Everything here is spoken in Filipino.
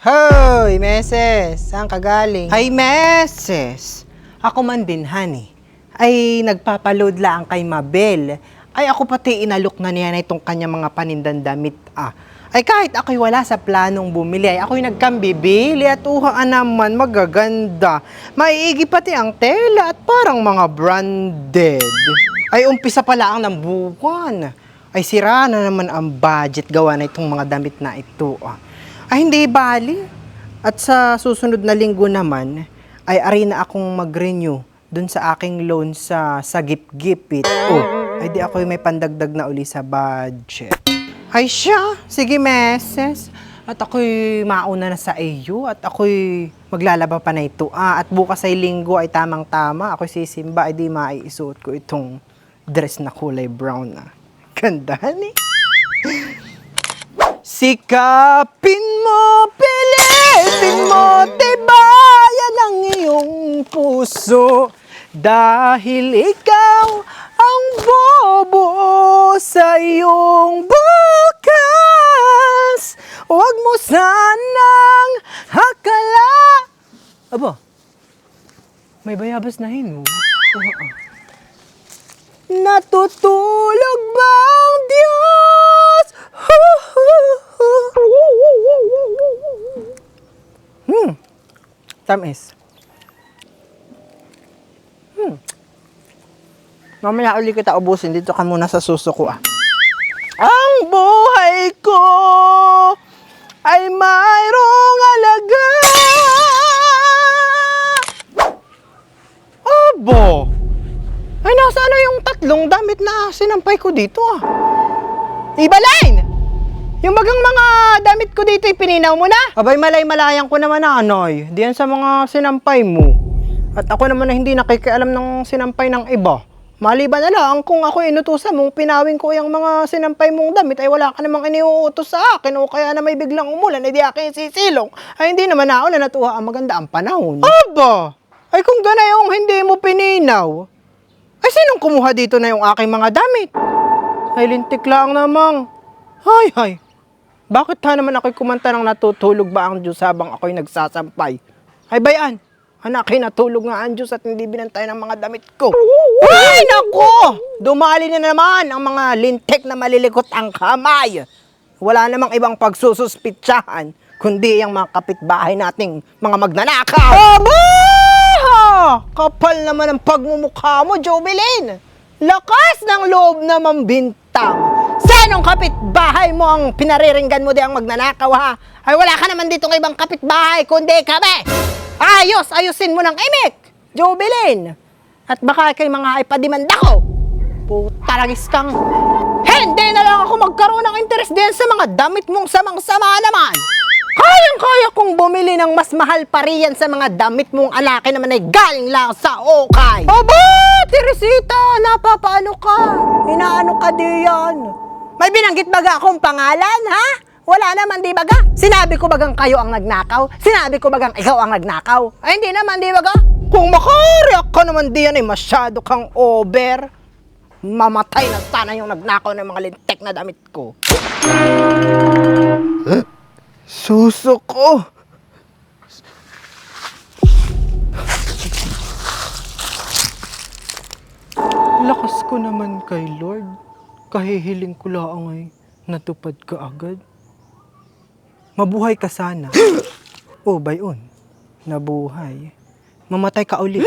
Hoy, Meses! Saan ka galing? Ay, Meses! Ako man din, honey. Ay, nagpapaload lang kay Mabel. Ay, ako pati inalok na niya na itong kanyang mga panindan damit. Ay, kahit ako'y wala sa planong bumili, ay ako'y nagkambibili at uhaan naman magaganda. Maiigi pati ang tela at parang mga branded. Ay, umpisa pala ang ng buwan. Ay, sira na naman ang budget gawa na itong mga damit na ito. Ay, hindi bali. At sa susunod na linggo naman, ay ari na akong mag-renew dun sa aking loan sa Gip-Gipit. Ay di ako'y may pandagdag na uli sa budget. Ay siya, sige Meses. At ako'y mauna na sa iyo at ako'y maglalaba pa na ito. At bukas ay linggo ay tamang-tama. Ako'y sisimba, ay di maiisuot ko itong dress na kulay brown. Ganda ni. Sikapin mo, pilitin mo, tibayan ang iyong puso. Dahil ikaw ang bobo sa iyong bukas. Huwag mo sanang hakala. Aba, may bayabas na hin mo. Natutulog ba ang Diyos? Tamis. Mamaya uli kita ubusin. Dito ka muna sa suso ko Ang buhay ko ay mayroong alaga. Abo! Ay, nasaan na yung tatlong damit na sinampay ko dito Ibalain! Yung bagang mga damit ko dito, ipininaw mo na? Abay, malay-malayan ko naman na, Anoy. Diyan sa mga sinampay mo. At ako naman na hindi nakikialam ng sinampay ng iba. Maliban na lang, kung ako inutusan mong pinawin ko yung mga sinampay mong damit, ay wala ka namang iniuutos sa akin, o kaya na may biglang umulan, ay di akin sisilong. Ay, hindi naman naulan at ang maganda ang panahon. Aba! Ay, kung gano'n yung hindi mo pininaw, ay sinong kumuha dito na yung aking mga damit? Ay, lintik lang namang. Hay. Bakit naman ako'y kumanta ng natutulog ba ang Diyos habang ako'y nagsasampay? Ay, bayan! Anak, natulog nga ang Diyos at hindi binantay ng mga damit ko. Ay, nako! Dumali na naman ang mga lintik na malilikot ang kamay. Wala namang ibang pagsususpitsahan, kundi ang mga kapitbahay nating mga magnanakaw. Aba! Kapal naman ang pagmumukha mo, Jovelyn. Lakas ng loob naman bintang. Sanong kapitbahay mo ang pinariringgan mo di ang magnanakaw Ay wala ka naman dito ng ibang kapitbahay kundi kami. Ayusin mo ng imik, Jovelyn. At baka kay mga ipadimanda ko. Putaragis kang. Hindi na lang ako magkaroon ng interes din sa mga damit mong samang-sama naman. Kayang-kaya kong bumili ng mas mahal pa riyan sa mga damit mong alaki naman ay galing lang sa ukay. Aba, Teresita, napapaano ka? Inaano ka diyan? May binanggit baga akong pangalan, Wala naman, di baga? Sinabi ko bagang kayo ang nagnakaw? Sinabi ko bagang ikaw ang nagnakaw? Ay, hindi naman, di baga? Kung makareact ka naman diyan ay masyado kang over. Mamatay na sana yung nagnakaw ng mga lintek na damit ko. Suso ko! Lakas ko naman kay Lord. Kahihiling ko lang ay natupad ka agad. Mabuhay ka sana. Bayon. Nabuhay. Mamatay ka ulit.